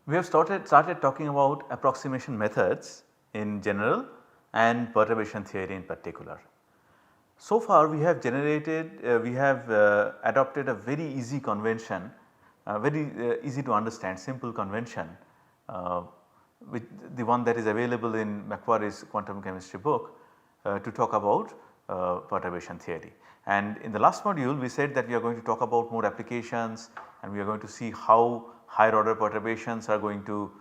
We have started talking about approximation methods in general and perturbation theory in particular. So far we have adopted a very easy convention, very easy to understand simple convention, with the one that is available in Macquarie's quantum chemistry book, to talk about perturbation theory. And in the last module we said that we are going to talk about more applications and we are going to see how higher order perturbations are going to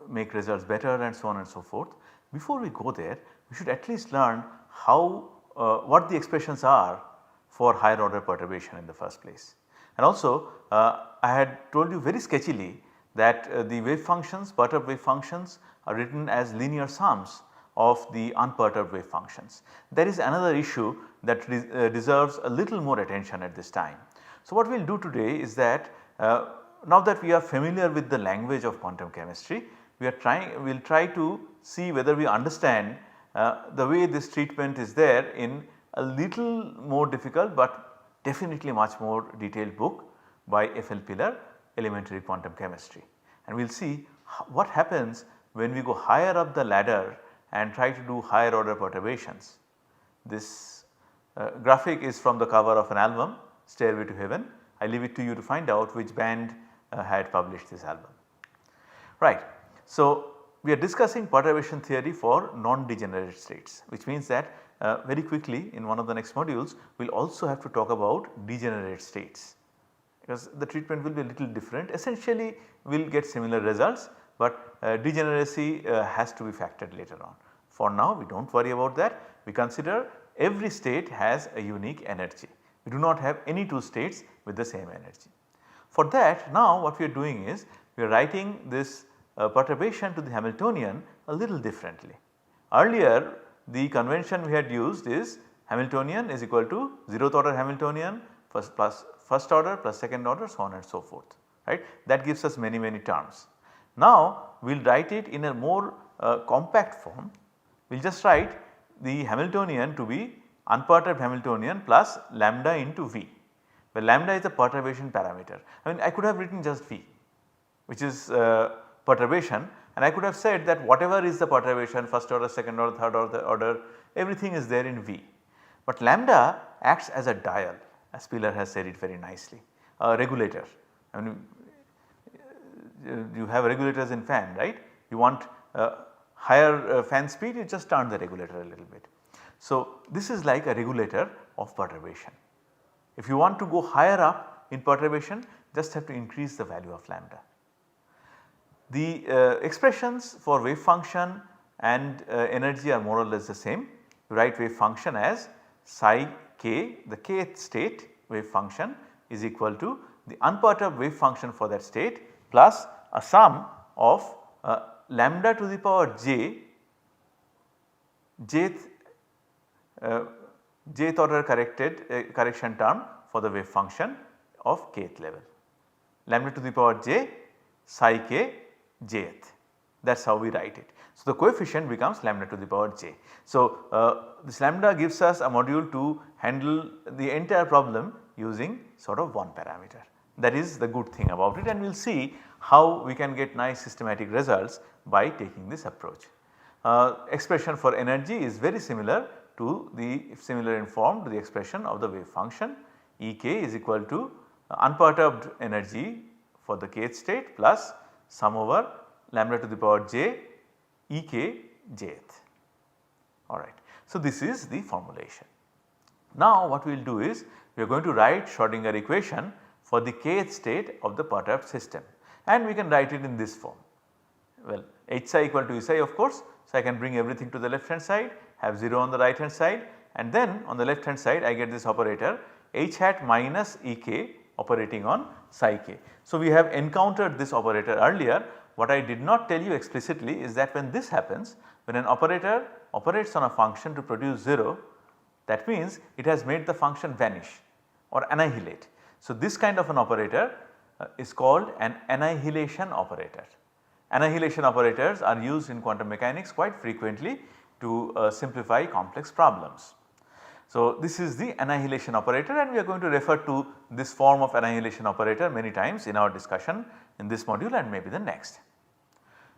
make results better and so on and so forth. Before we go there, we should at least learn how what the expressions are for higher order perturbation in the first place. And also I had told you very sketchily that the wave functions, perturbed wave functions are written as linear sums of the unperturbed wave functions. There is another issue that deserves a little more attention at this time. So what we will do today is that now that we are familiar with the language of quantum chemistry, we will try to see whether we understand the way this treatment is there in a little more difficult but definitely much more detailed book by F.L. Piller, Elementary Quantum Chemistry. And we will see what happens when we go higher up the ladder and try to do higher order perturbations. This graphic is from the cover of an album, Stairway to Heaven. I leave it to you to find out which band had published this album. Right. So, we are discussing perturbation theory for non-degenerate states, which means that very quickly in one of the next modules we will also have to talk about degenerate states, because the treatment will be a little different. Essentially we will get similar results, but degeneracy has to be factored later on. For now we do not worry about that, we consider every state has a unique energy. We do not have any two states with the same energy. For that, now what we are doing is we are writing this perturbation to the Hamiltonian a little differently. Earlier the convention we had used is Hamiltonian is equal to 0th order Hamiltonian plus first order plus second order, so on and so forth, right. That gives us many terms. Now we will write it in a more compact form. We will just write the Hamiltonian to be unperturbed Hamiltonian plus lambda into V, where lambda is the perturbation parameter. I mean I could have written just V, which is perturbation, and I could have said that whatever is the perturbation, first order, second order, third order, everything is there in V. But lambda acts as a dial, as Piller has said it very nicely, a regulator. I mean you have regulators in fan, right. You want higher fan speed, you just turn the regulator a little bit. So this is like a regulator of perturbation. If you want to go higher up in perturbation, just have to increase the value of lambda. The expressions for wave function and energy are more or less the same. You write wave function as psi k, the kth state wave function is equal to the unperturbed wave function for that state plus a sum of lambda to the power j, jth order correction term for the wave function of kth level, lambda to the power j psi k jth, that is how we write it. So, the coefficient becomes lambda to the power j. So, this lambda gives us a module to handle the entire problem using sort of one parameter. That is the good thing about it, and we will see how we can get nice systematic results by taking this approach. Expression for energy is very similar to in form to the expression of the wave function. Ek is equal to unperturbed energy for the kth state plus sum over lambda to the power j Ek jth, alright. So, this is the formulation. Now what we will do is we are going to write Schrodinger equation for the kth state of the perturbed system, and we can write it in this form. Well, h psi equal to E psi of course. So, I can bring everything to the left hand side, have 0 on the right hand side, and then on the left hand side I get this operator h hat minus Ek operating on psi k. So, we have encountered this operator earlier. What I did not tell you explicitly is that when this happens, when an operator operates on a function to produce 0, that means it has made the function vanish or annihilate. So, this kind of an operator is called an annihilation operator. Annihilation operators are used in quantum mechanics quite frequently to simplify complex problems. So, this is the annihilation operator, and we are going to refer to this form of annihilation operator many times in our discussion in this module and maybe the next.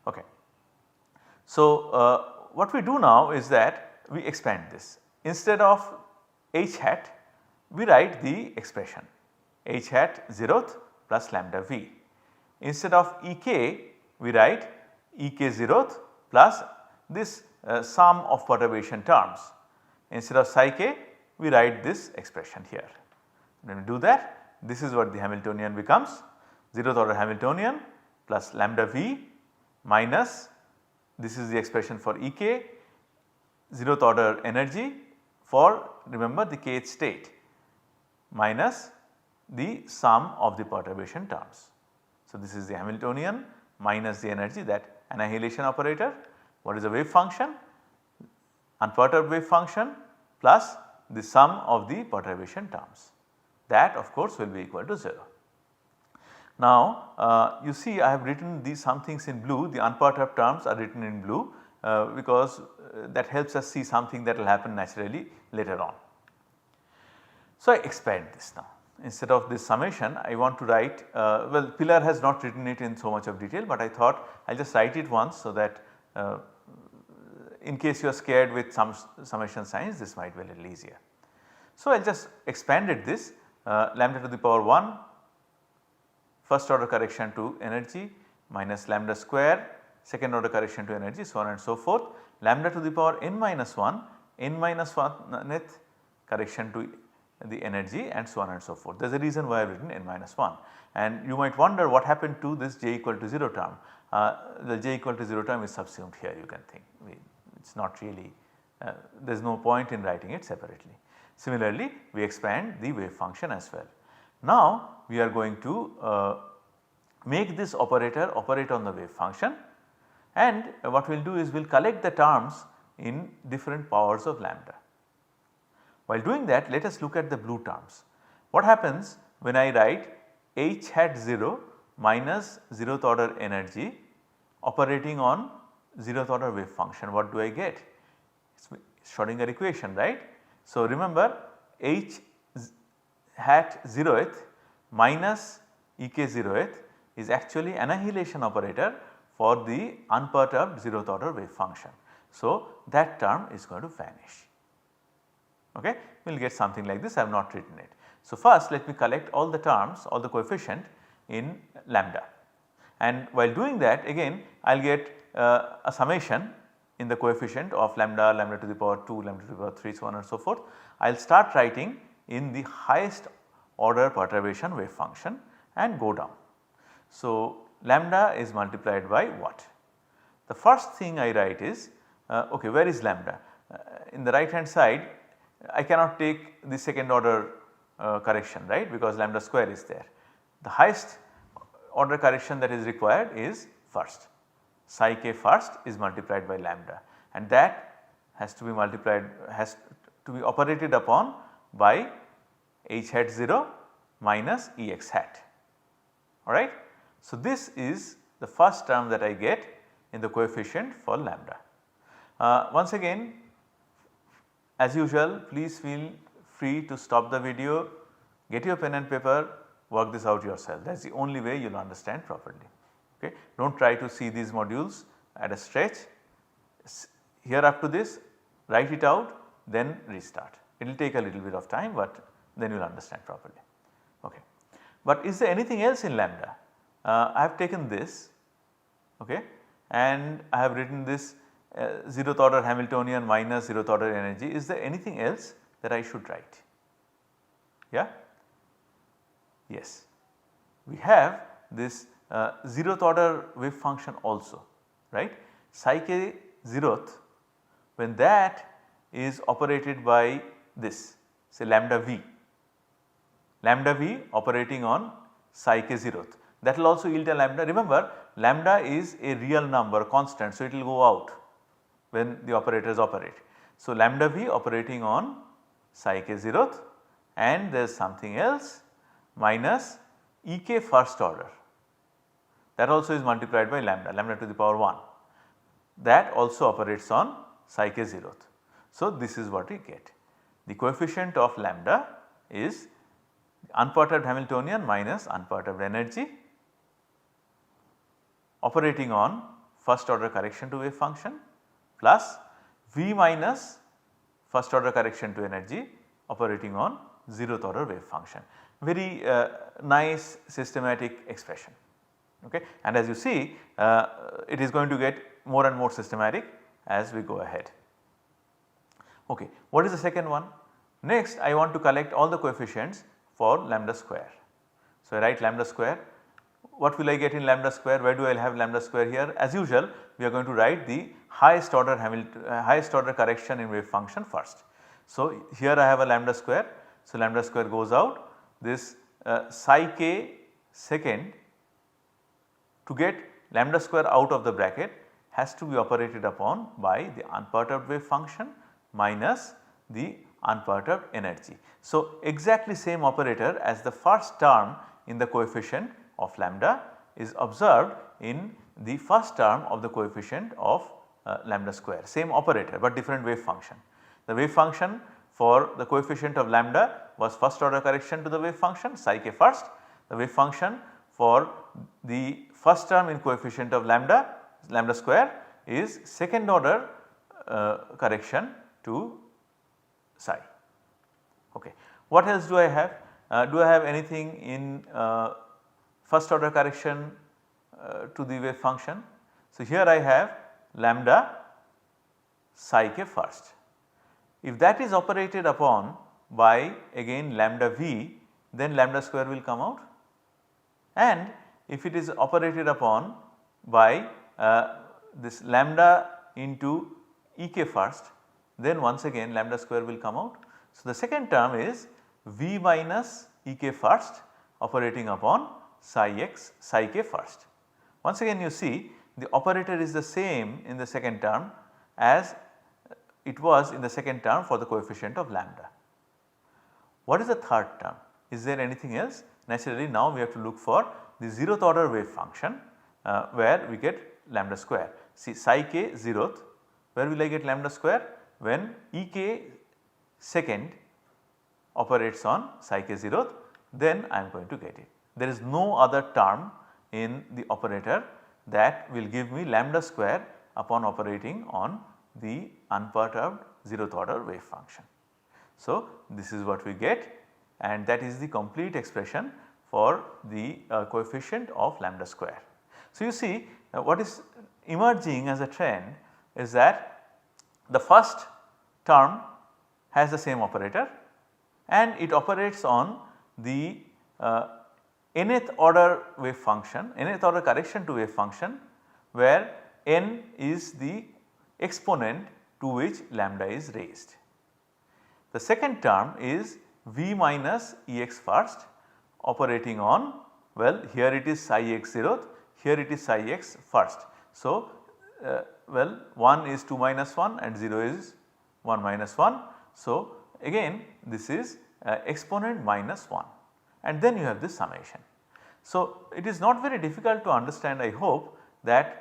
Okay. So, what we do now is that we expand this. Instead of h hat, we write the expression h hat 0th plus lambda v. Instead of Ek, we write Ek 0th plus this sum of perturbation terms. Instead of psi k, we write this expression here. When we do that, this is what the Hamiltonian becomes, 0th order Hamiltonian plus lambda v minus, this is the expression for Ek, 0th order energy for, remember, the kth state, minus the sum of the perturbation terms. So, this is the Hamiltonian minus the energy, that annihilation operator. What is the wave function? Unperturbed wave function plus the sum of the perturbation terms, that of course will be equal to 0. Now, you see I have written these some things in blue, the unperturbed terms are written in blue because that helps us see something that will happen naturally later on. So, I expand this now. Instead of this summation, I want to write, well, Pilar has not written it in so much of detail, but I thought I will just write it once so that in case you are scared with some summation signs, this might be a little easier. So, I will just expanded this lambda to the power 1 first order correction to energy minus lambda square second order correction to energy, so on and so forth, lambda to the power n minus 1 1th correction to the energy, and so on and so forth. There is a reason why I have written n minus 1, and you might wonder what happened to this j equal to 0 term. The j equal to 0 term is subsumed here, you can think. It is not really, there is no point in writing it separately. Similarly, we expand the wave function as well. Now, we are going to make this operator operate on the wave function, and what we will do is we will collect the terms in different powers of lambda. While doing that, let us look at the blue terms. What happens when I write h hat 0 minus 0th order energy operating on 0th order wave function? What do I get? It is Schrodinger equation, right. So, remember h hat 0th minus Ek 0th is actually annihilation operator for the unperturbed 0th order wave function. So, that term is going to vanish. Okay. We will get something like this, I have not written it. So, first let me collect all the terms, all the coefficient in lambda, and while doing that again I will get a summation in the coefficient of lambda, lambda to the power 2, lambda to the power 3, so on and so forth. I will start writing in the highest order perturbation wave function and go down. So, lambda is multiplied by what? The first thing I write is, okay, where is lambda? In the right hand side I cannot take the second order correction, right, because lambda square is there. The highest order correction that is required is first, psi k first is multiplied by lambda, and that has to be multiplied, has to be operated upon by h hat 0 minus Ex hat, alright. So, this is the first term that I get in the coefficient for lambda. Once again, as usual, please feel free to stop the video, get your pen and paper, work this out yourself. That is the only way you will understand properly. Okay. Do not try to see these modules at a stretch. Here up to this, write it out, then restart. It will take a little bit of time, but then you will understand properly. Okay. But is there anything else in lambda? I have taken this, okay, and I have written this 0th order Hamiltonian minus 0th order energy. Is there anything else that I should write? Yeah? Yes. We have this 0th order wave function also, right. Psi k 0th, when that is operated by this, say lambda v operating on psi k 0th, that will also yield a lambda. Remember, lambda is a real number, constant, so it will go out when the operators operate. So, lambda v operating on psi k 0th, and there is something else minus Ek first order, that also is multiplied by lambda, lambda to the power 1, that also operates on psi k 0th. So, this is what we get. The coefficient of lambda is unperturbed Hamiltonian minus unperturbed energy operating on first order correction to wave function plus V minus first order correction to energy operating on 0th order wave function. Very nice systematic expression. Okay. And as you see it is going to get more and more systematic as we go ahead. Okay. What is the second one? Next I want to collect all the coefficients for lambda square. So, I write lambda square. What will I get in lambda square? Where do I have lambda square here? As usual we are going to write the highest order correction in wave function first. So, here I have a lambda square. So, lambda square goes out, this psi k second, to get lambda square out of the bracket has to be operated upon by the unperturbed wave function minus the unperturbed energy. So, exactly same operator as the first term in the coefficient of lambda is observed in the first term of the coefficient of lambda square, same operator but different wave function. The wave function for the coefficient of lambda was first order correction to the wave function psi k first. The wave function for the first term in coefficient of lambda square is second order correction to psi. Okay. What else do I have? Do I have anything in first order correction to the wave function? So, here I have lambda psi k first. If that is operated upon by again lambda v, then lambda square will come out, and if it is operated upon by this lambda into ek first, then once again lambda square will come out. So, the second term is v minus ek first operating upon psi k first. Once again you see the operator is the same in the second term as it was in the second term for the coefficient of lambda. What is the third term? Is there anything else? Naturally now we have to look for the 0th order wave function where we get lambda square. See psi k 0th, where will I get lambda square? When ek second operates on psi k 0th, then I am going to get it. There is no other term in the operator that will give me lambda square upon operating on the unperturbed 0th order wave function. So, this is what we get, and that is the complete expression for the coefficient of lambda square. So, you see what is emerging as a trend is that the first term has the same operator and it operates on the nth order wave function, nth order correction to wave function, where n is the exponent to which lambda is raised. The second term is v minus ex first operating on, well, here it is psi x 0th, here it is psi x first. So, well, 1 is 2 minus 1 and 0 is 1 minus 1. So, again this is exponent minus 1, and then you have this summation. So, it is not very difficult to understand, I hope, that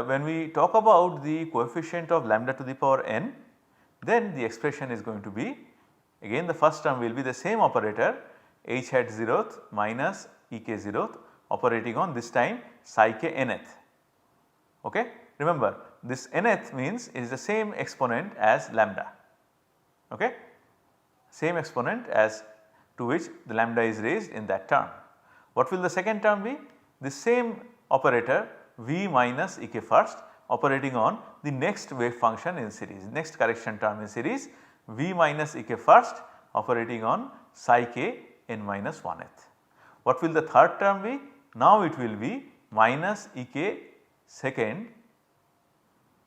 when we talk about the coefficient of lambda to the power n, then the expression is going to be, again the first term will be the same operator h hat 0th minus ek 0th operating on this time psi k nth. Okay. Remember this nth means is the same exponent as lambda, okay, same exponent as to which the lambda is raised in that term. What will the second term be? The same operator v minus ek first operating on the next wave function in series, next correction term in series, v minus ek first operating on psi k n minus 1th. What will the third term be? Now it will be minus ek second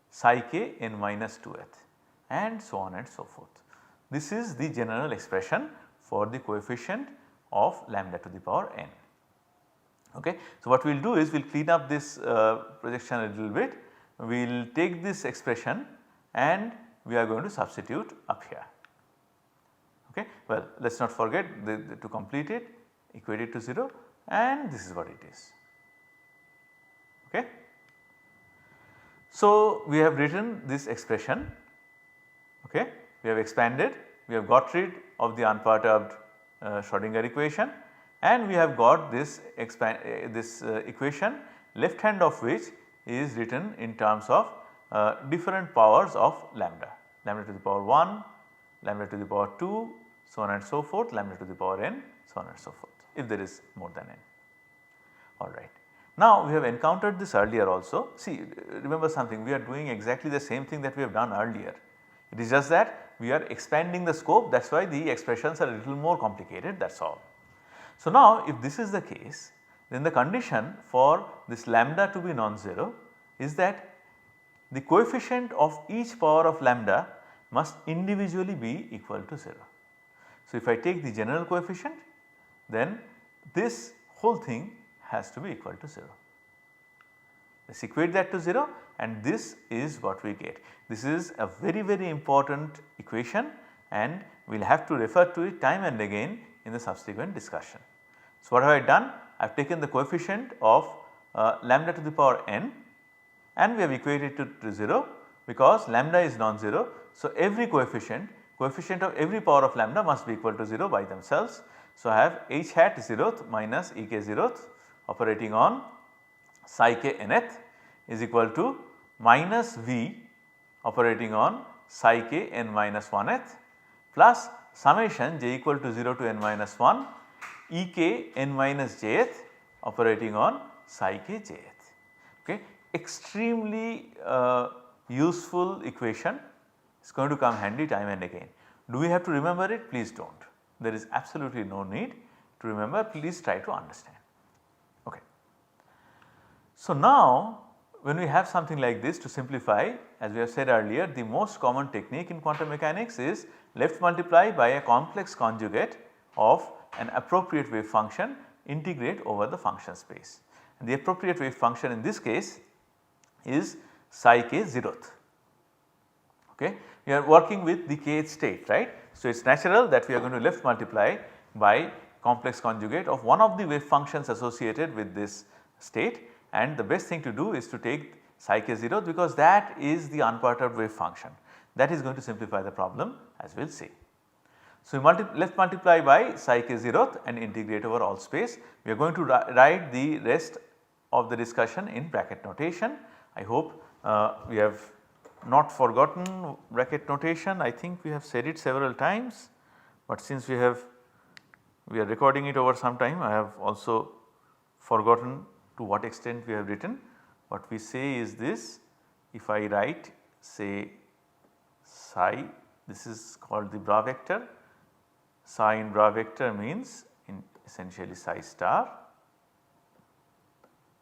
psi k n minus 2th and so on and so forth. This is the general expression for the coefficient of lambda to the power n. Okay. So, what we will do is we will clean up this projection a little bit, we will take this expression and we are going to substitute up here. Okay. Well, let us not forget to complete it, equate it to 0, and this is what it is. Okay. So, we have written this expression, okay. We have expanded, we have got rid of the unperturbed Schrodinger equation, and we have got this equation left hand of which is written in terms of different powers of lambda, lambda to the power 1, lambda to the power 2, so on and so forth, lambda to the power n, so on and so forth, if there is more than n. Alright. Now we have encountered this earlier also. See, remember something, we are doing exactly the same thing that we have done earlier. It is just that we are expanding the scope, that is why the expressions are a little more complicated, that is all. So now if this is the case, then the condition for this lambda to be non-zero is that the coefficient of each power of lambda must individually be equal to 0. So if I take the general coefficient, then this whole thing has to be equal to 0. Let us equate that to 0 and this is what we get. This is a very important equation and we will have to refer to it time and again in the subsequent discussion. So what have I done? I have taken the coefficient of lambda to the power n and we have equated it to 0 because lambda is non-zero. So every coefficient of every power of lambda must be equal to 0 by themselves. So I have h hat 0th minus E k 0th operating on psi k nth is equal to minus V operating on psi k n minus 1th plus summation j equal to 0 to n minus 1 E k n minus jth operating on psi k jth. Okay. Extremely useful equation, it is going to come handy time and again. Do we have to remember it? Please do not. There is absolutely no need to remember, please try to understand. Okay. So now when we have something like this, to simplify, as we have said earlier, the most common technique in quantum mechanics is left multiply by a complex conjugate of an appropriate wave function, integrate over the function space. And the appropriate wave function in this case is psi k 0th. Okay. We are working with the kth state, right. So, it is natural that we are going to left multiply by complex conjugate of one of the wave functions associated with this state, and the best thing to do is to take psi k 0th because that is the unperturbed wave function. That is going to simplify the problem, as we will see. So, we left multiply by psi k 0th and integrate over all space. We are going to write the rest of the discussion in bracket notation. I hope we have not forgotten bracket notation. I think we have said it several times, but since we are recording it over some time, I have also forgotten to what extent we have written. What we say is this: if I write say psi, this is called the bra vector. Psi in bra vector means essentially psi star.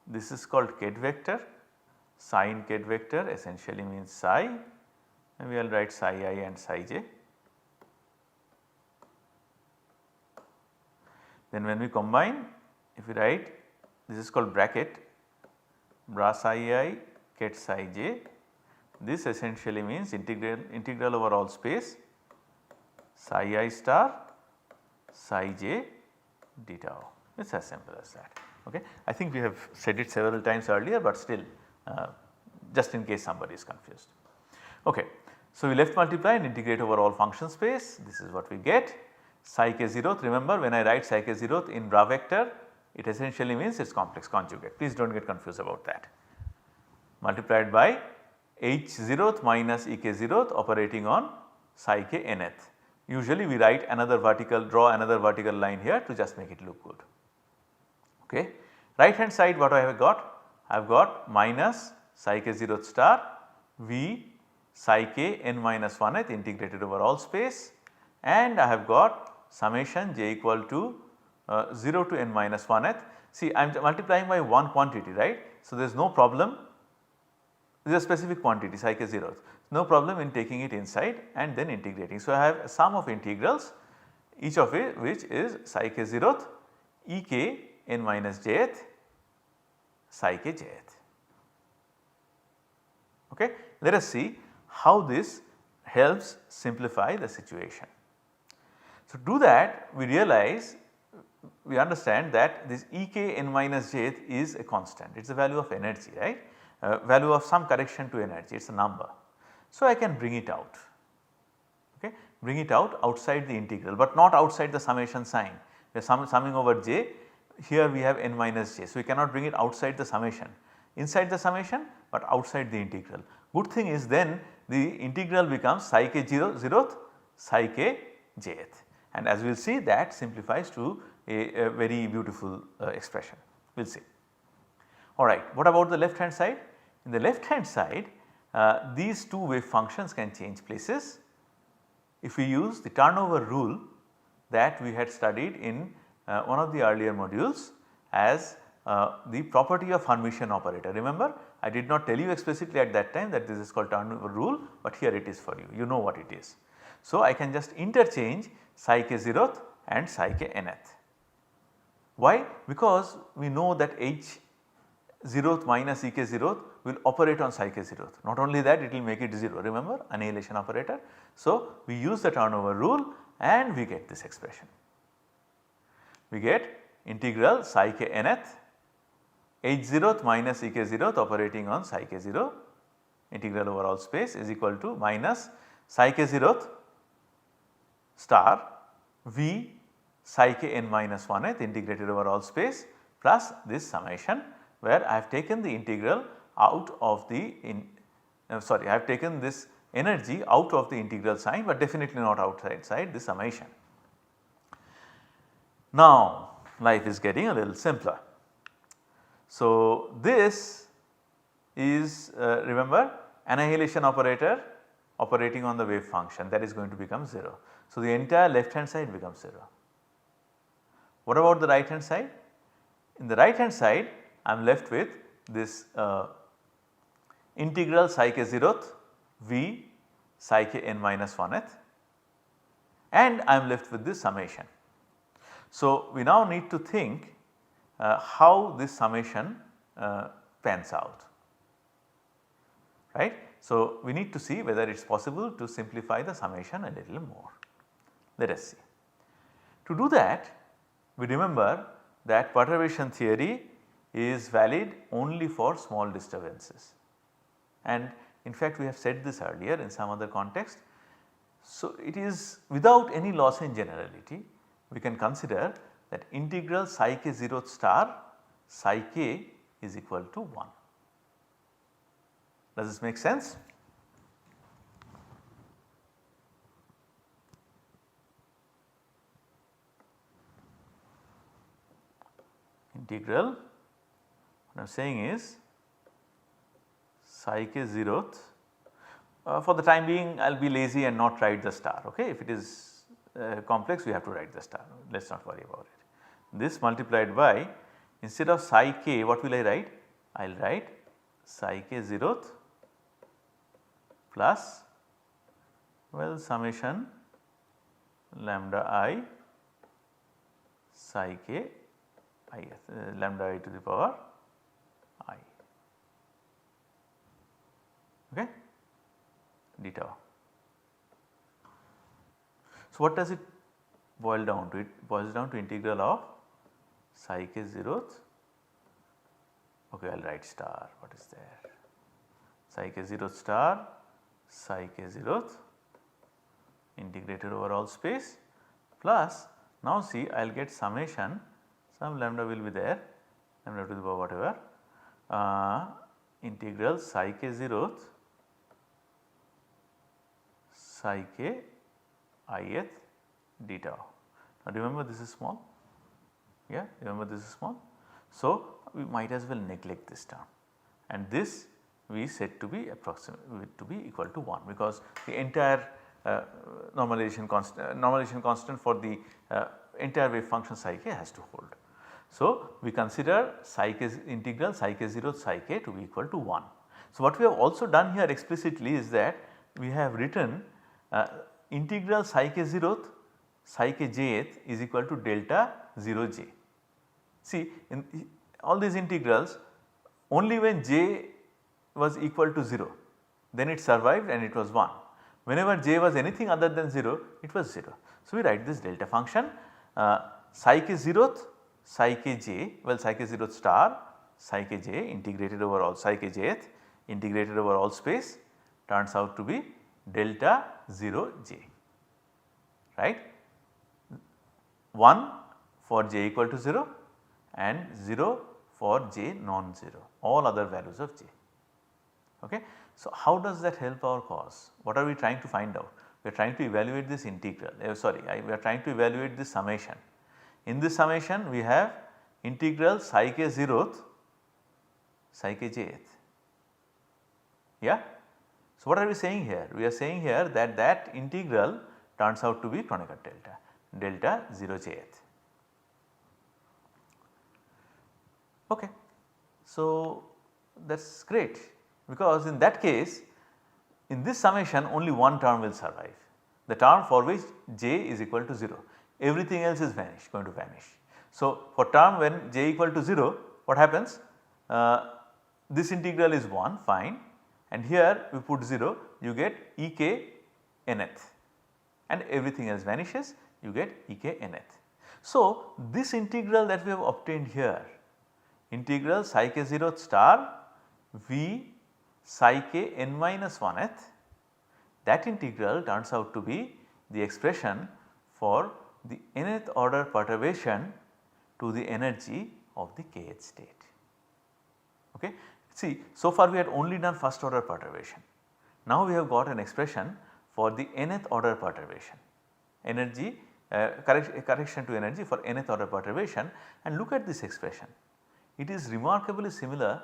This is called ket vector. Psi in ket vector essentially means psi, and we will write psi I and psi j. Then when we combine, if we write, this is called bracket bra psi I ket psi j, this essentially means integral over all space psi I star psi j d tau. It is as simple as that. Okay. I think we have said it several times earlier, but still just in case somebody is confused. Okay. So, we left multiply and integrate over all function space, this is what we get. Psi k 0th, remember when I write psi k 0th in bra vector, it essentially means its complex conjugate, please do not get confused about that, multiplied by h 0th minus E k 0th operating on psi k nth. Usually we write another vertical, draw another vertical line here to just make it look good. Okay. Right hand side, what I have got? I have got minus psi k 0th star V psi k n minus 1th integrated over all space, and I have got summation j equal to 0 to n minus 1th. See, I am multiplying by one quantity, right. So, there is no problem, this is a specific quantity psi k 0th, no problem in taking it inside and then integrating. So, I have a sum of integrals, each of it which is psi k 0th E k n minus jth psi k jth. Okay. Let us see how this helps simplify the situation. So, to do that we realize, we understand that this E k n minus jth is a constant, it is a value of energy, right, value of some correction to energy, it is a number. So, I can bring it out, okay, bring it out outside the integral, but not outside the summation sign. We are summing over j, here we have n minus j. So, we cannot bring it outside the summation, inside the summation, but outside the integral. Good thing is then the integral becomes psi k 0th psi k jth, and as we will see that simplifies to a very beautiful expression. We will see. Alright, what about the left hand side? In the left hand side these two wave functions can change places if we use the turnover rule that we had studied in one of the earlier modules as the property of Hermitian operator. Remember, I did not tell you explicitly at that time that this is called turnover rule, but here it is for you, you know what it is. So, I can just interchange psi k 0th and psi k nth. Why? Because we know that h 0th minus ek 0th will operate on psi k 0th. Not only that, it will make it 0, remember, annihilation operator. So, we use the turnover rule and we get this expression. We get integral psi k nth h 0th minus ek 0th operating on psi k 0 integral over all space is equal to minus psi k 0th star v psi k n minus 1th integrated over all space plus this summation, where I have taken the integral out of the I have taken this energy out of the integral sign, but definitely not outside the summation. Now life is getting a little simpler. So this is remember annihilation operator operating on the wave function, that is going to become 0. So the entire left hand side becomes 0. What about the right hand side? In the right hand side I am left with this integral psi k 0th v psi k n minus 1th, and I am left with this summation. So we now need to think how this summation pans out, right. So we need to see whether it is possible to simplify the summation a little more. Let us see. To do that, we remember that perturbation theory is valid only for small disturbances, and in fact we have said this earlier in some other context. So it is without any loss in generality, we can consider that integral psi k 0th star psi k is equal to 1. Does this make sense? Integral, what I am saying is psi k 0th, for the time being I will be lazy and not write the star, okay. If it is complex we have to write the star, let us not worry about it. This multiplied by, instead of psi k, what will I write? I will write psi k 0th plus, well, summation lambda I psi k I lambda I to the power I, okay, d tau. So what does it boil down to? It boils down to integral of psi k 0th, okay, I will write star, what is there, psi k 0th star psi k 0th integrated over all space plus, now see I will get summation, some lambda will be there, lambda to the power whatever, integral psi k 0th psi k ith d tau. Now remember this is small, yeah, remember this is small. So we might as well neglect this term, and this we set to be equal to 1, because the entire normalization constant for the entire wave function psi k has to hold. So we consider psi k integral psi k 0th psi k to be equal to 1. So what we have also done here explicitly is that we have written integral psi k 0th psi k jth is equal to delta 0 j. See, in all these integrals only when j was equal to 0, then it survived and it was 1. Whenever j was anything other than 0, it was 0. So we write this delta function psi k 0th psi k j, well, psi k 0th star psi k j integrated over all psi k jth integrated over all space turns out to be delta 0 j, right. 1 for j equal to 0 and 0 for j non-zero, all other values of j. Okay. So, how does that help our cause? What are we trying to find out? We are trying to evaluate this integral, we are trying to evaluate this summation. In this summation we have integral psi k 0th, psi k jth. Yeah. So, what are we saying here? We are saying here that that integral turns out to be Kronecker delta, delta 0 jth. Okay. So, that is great, because in that case in this summation only one term will survive, the term for which j is equal to 0, everything else is going to vanish. So, for term when j equal to 0, what happens? This integral is 1, fine, and here we put 0, you get e k nth, and everything else vanishes, you get e k nth. So, this integral that we have obtained here, integral psi k 0th star v psi k n minus 1th, that integral turns out to be the expression for the nth order perturbation to the energy of the kth state. Okay. See, so far we had only done first order perturbation. Now we have got an expression for the nth order perturbation, energy correction to energy for nth order perturbation, and look at this expression. It is remarkably similar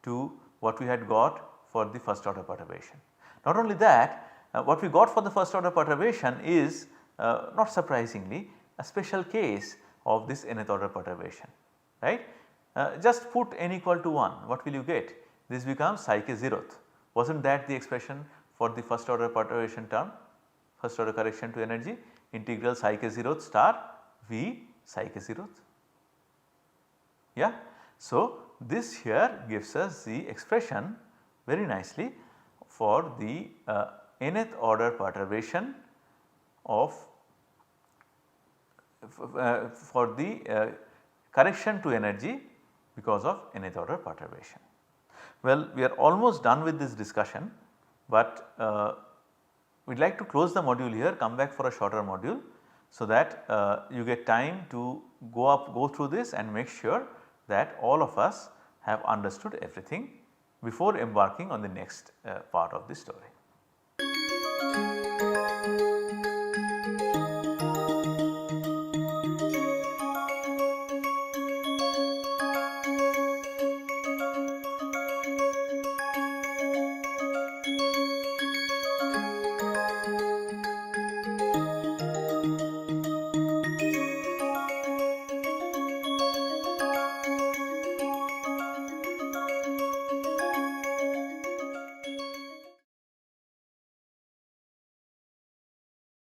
to what we had got for the first order perturbation. Not only that, what we got for the first order perturbation is not surprisingly a special case of this nth order perturbation, right. Just put n equal to 1, what will you get? This becomes psi k 0th. Was not that the expression for the first order perturbation term, first order correction to energy, integral psi k 0th star v psi k 0th? Yeah. So, this here gives us the expression very nicely for the nth order perturbation of for the correction to energy because of nth order perturbation. Well, we are almost done with this discussion, but we would like to close the module here, come back for a shorter module, so that you get time to go through this and make sure that all of us have understood everything before embarking on the next part of the story.